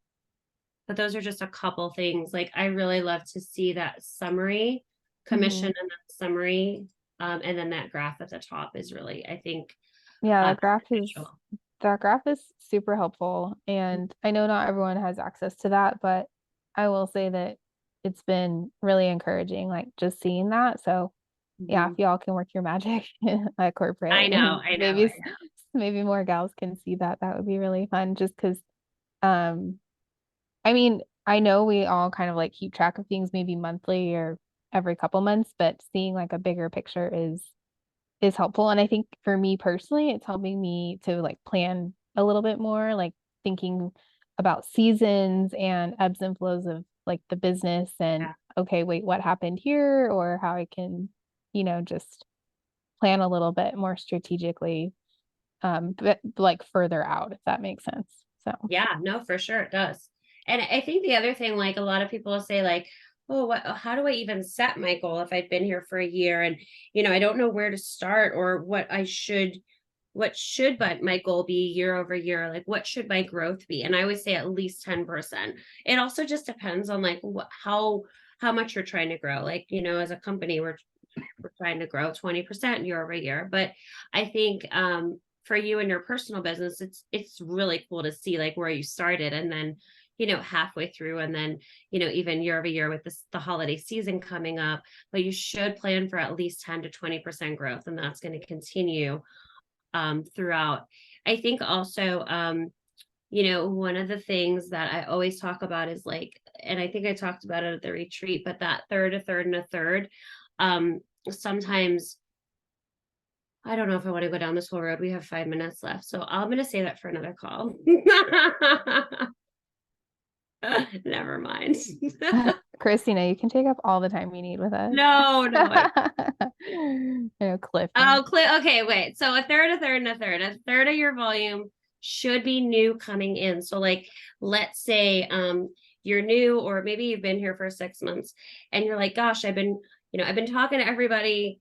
But those are just a couple things. Like I really love to see that summary commission and then summary. And then that graph at the top is really, I think, Yeah, beneficial. that graph is super helpful. And I know not everyone has access to that, but I will say that it's been really encouraging, like just seeing that. So yeah, if y'all can work your magic at corporate, I know, and maybe more gals can see that, that would be really fun. Just because, I mean, I know we all kind of like keep track of things maybe monthly or every couple months, but seeing like a bigger picture is helpful. And I think for me personally, it's helping me to like plan a little bit more, like thinking about seasons and ebbs and flows of like the business and okay, wait, what happened here, or how I can, just plan a little bit more strategically, but like further out, if that makes sense. So Yeah, no, for sure it does. And I think the other thing, like a lot of people will say, like, oh, how do I even set my goal if I've been here for a year and, I don't know where to start or what should my goal be year over year? Like, what should my growth be? And I would say at least 10%. It also just depends on like how much you're trying to grow. Like, as a company, we're trying to grow 20% year over year. But I think for you and your personal business, it's really cool to see like where you started and then, halfway through and then, even year over year with the holiday season coming up. But you should plan for at least 10 to 20% growth, and that's going to continue throughout. I think also one of the things that I always talk about is like, and I think I talked about it at the retreat, but that third, a third, and a third. Sometimes I don't know if I want to go down this whole road. We have 5 minutes left, so I'm going to say that for another call. Never mind. Christina, you can take up all the time you need with us. No. Cliff. Okay, wait. So a third, a third, and a third. A third of your volume should be new coming in. So like, let's say you're new, or maybe you've been here for 6 months and you're like, gosh, I've been talking to everybody.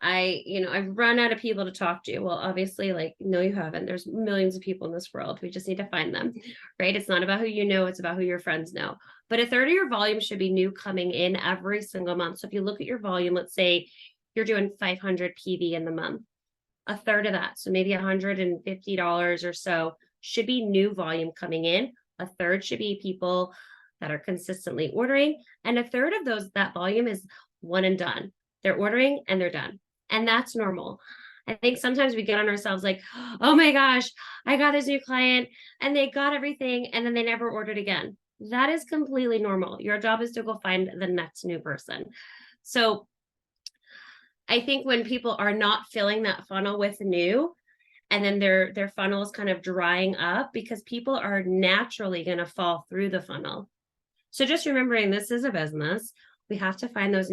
I've run out of people to talk to. Well, obviously, like, no, you haven't. There's millions of people in this world. We just need to find them, right? It's not about who you know, it's about who your friends know. But a third of your volume should be new coming in every single month. So if you look at your volume, let's say you're doing 500 PV in the month, a third of that, so maybe $150 or so, should be new volume coming in. A third should be people that are consistently ordering. And a third of that volume is one and done. They're ordering and they're done. And that's normal. I think sometimes we get on ourselves like, oh my gosh, I got this new client and they got everything and then they never ordered again. That is completely normal. Your job is to go find the next new person. So I think when people are not filling that funnel with new, and then their funnel is kind of drying up, because people are naturally going to fall through the funnel. So just remembering, this is a business. We have to find that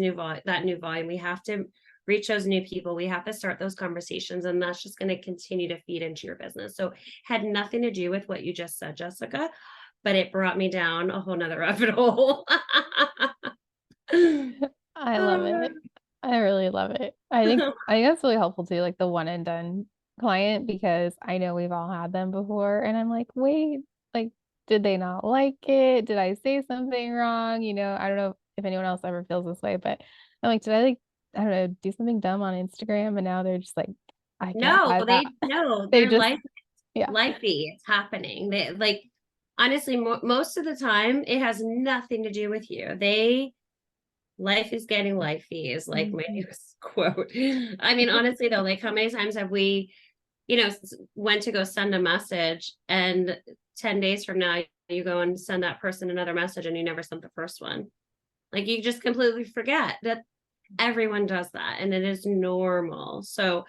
new volume. We have to reach those new people. We have to start those conversations, and that's just going to continue to feed into your business. So had nothing to do with what you just said, Jessica, but it brought me down a whole nother rabbit hole. I love it. I really love it. I think that's really helpful too, like the one and done client, because I know we've all had them before and I'm like, wait, like, did they not like it? Did I say something wrong? I don't know if anyone else ever feels this way, but I'm like, did I don't know, do something dumb on Instagram? And now they're just like, I can't buy that. They're just, lifey. It's happening. They like, honestly, most of the time it has nothing to do with you. Life is getting lifey is like my newest quote. I mean, honestly though, like how many times have we, went to go send a message and 10 days from now you go and send that person another message and you never sent the first one. Like you just completely forget that. Everyone does that and it is normal. So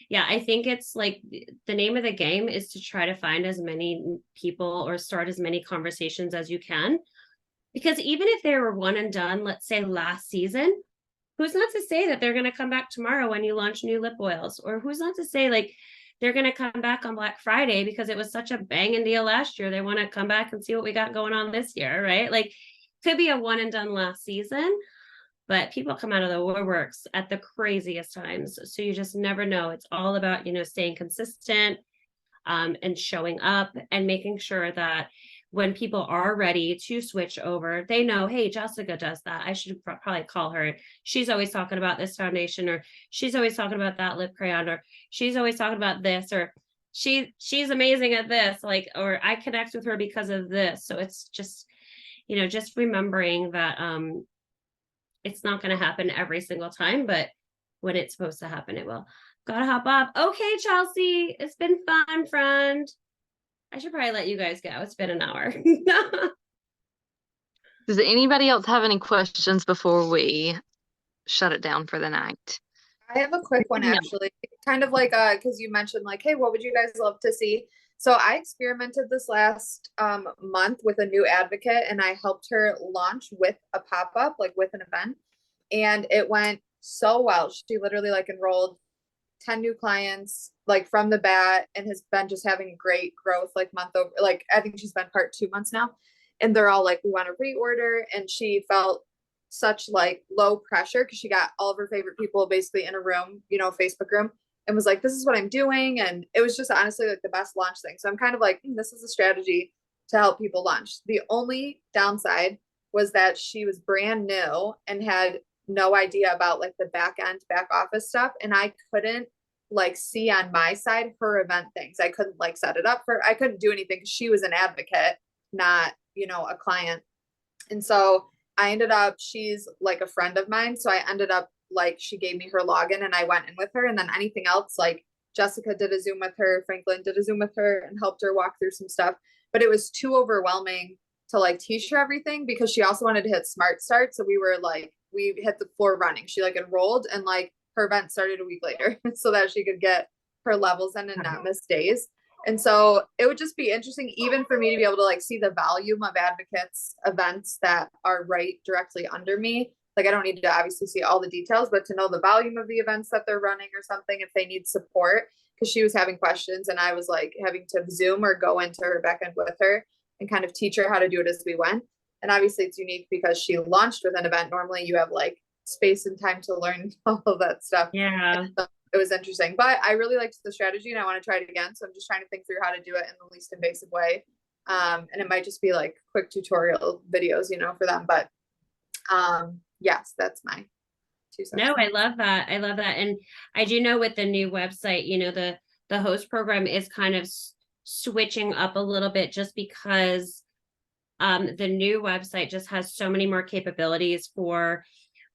yeah, I think it's like the name of the game is to try to find as many people or start as many conversations as you can. Because even if they were one and done, let's say last season, who's not to say that they're going to come back tomorrow when you launch new lip oils? Or who's not to say like they're going to come back on Black Friday because it was such a banging deal last year. They want to come back and see what we got going on this year, right? Like could be a one and done last season, but people come out of the woodworks at the craziest times. So you just never know. It's all about, staying consistent and showing up and making sure that when people are ready to switch over, they know, hey, Jessica does that. I should probably call her. She's always talking about this foundation, or she's always talking about that lip crayon, or she's always talking about this, or she's amazing at this, like, or I connect with her because of this. So it's just, just remembering that it's not going to happen every single time, but when it's supposed to happen, it will. Gotta hop off. Okay, Chelsea, it's been fun, friend. I should probably let you guys go. It's been an hour. Does anybody else have any questions before we shut it down for the night? I have a quick one No. actually, kind of like because you mentioned like, hey, what would you guys love to see? So I experimented this last month with a new advocate, and I helped her launch with a pop-up, like with an event, and it went so well. She literally like enrolled 10 new clients like from the bat, and has been just having great growth like month over, like I think she's been part 2 months now, and they're all like, we want to reorder. And she felt such like low pressure because she got all of her favorite people basically in a room, Facebook room, and was like, this is what I'm doing. And it was just honestly like the best launch thing. So I'm kind of like, this is a strategy to help people launch. The only downside was that she was brand new and had no idea about like the back office stuff. And I couldn't like see on my side her event things. I couldn't like set it up I couldn't do anything because she was an advocate, not, a client. And so I ended up, she's like a friend of mine. So I ended up like, she gave me her login and I went in with her. And then anything else, like Jessica did a Zoom with her, Franklin did a Zoom with her and helped her walk through some stuff. But it was too overwhelming to like teach her everything because she also wanted to hit Smart Start. So we hit the floor running. She like enrolled and like her event started a week later so that she could get her levels in and not miss days. And so it would just be interesting even for me to be able to like see the volume of advocates events that are right directly under me. Like I don't need to obviously see all the details, but to know the volume of the events that they're running or something if they need support, because she was having questions and I was like having to Zoom or go into her back end with her and kind of teach her how to do it as we went. And obviously it's unique because she launched with an event. Normally you have like space and time to learn all of that stuff. Yeah. It was interesting, but I really liked the strategy and I want to try it again. So I'm just trying to think through how to do it in the least invasive way. And it might just be like quick tutorial videos, for them. But yes, that's my 2 cents. No, I love that. I love that. And I do know with the new website, the host program is kind of switching up a little bit just because the new website just has so many more capabilities for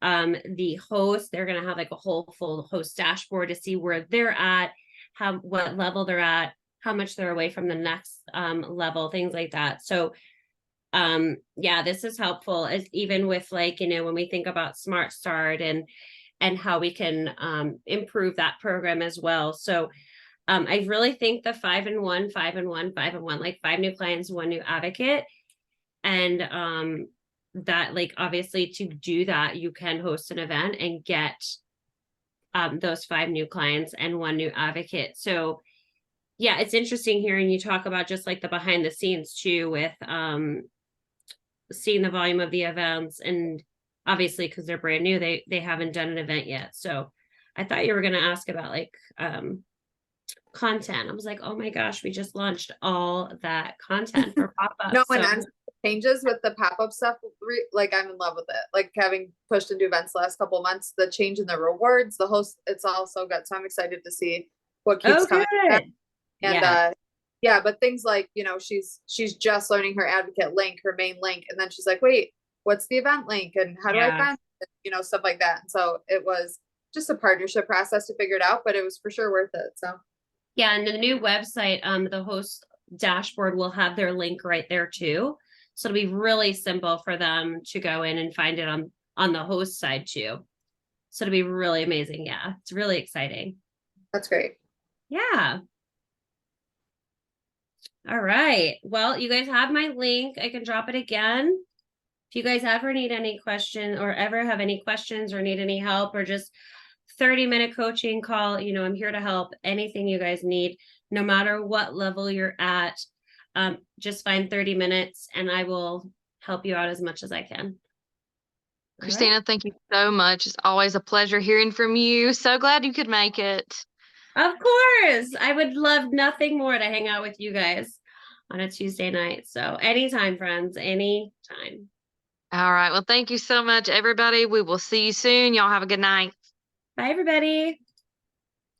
the host. They're going to have like a whole full host dashboard to see where they're at, what level they're at, how much they're away from the next level, things like that. So yeah, this is helpful as even with like, when we think about Smart Start and how we can improve that program as well. So I really think the 5 and 1, 5 and 1, 5 and 1, like 5 new clients, 1 new advocate. And that like obviously to do that you can host an event and get those 5 new clients and 1 new advocate. So yeah, it's interesting hearing you talk about just like the behind the scenes too with seeing the volume of the events, and obviously because they're brand new they haven't done an event yet. So I thought you were going to ask about like content. I was like, oh my gosh, we just launched all that content for pop-up. No, and changes with the pop-up stuff, like I'm in love with it. Like having pushed into events the last couple of months, the change in the rewards, the host, it's all so good. So I'm excited to see what keeps coming. And yeah, but things like, she's just learning her advocate link, her main link, and then she's like, wait, what's the event link and how do I find it? Stuff like that. And so it was just a partnership process to figure it out, but it was for sure worth it. So yeah, and the new website, the host dashboard will have their link right there too. So it'll be really simple for them to go in and find it on the host side too. So it'll be really amazing. Yeah, it's really exciting. That's great. Yeah. All right. Well, you guys have my link. I can drop it again. If you guys ever need any question or ever have any questions or need any help or just 30-minute coaching call, I'm here to help. Anything you guys need, no matter what level you're at, just find 30 minutes and I will help you out as much as I can. Christina, thank you so much. It's always a pleasure hearing from you. So glad you could make it. Of course. I would love nothing more to hang out with you guys. on a Tuesday night. So anytime, friends, anytime. All right. Well, thank you so much, everybody. We will see you soon. Y'all have a good night. Bye, everybody.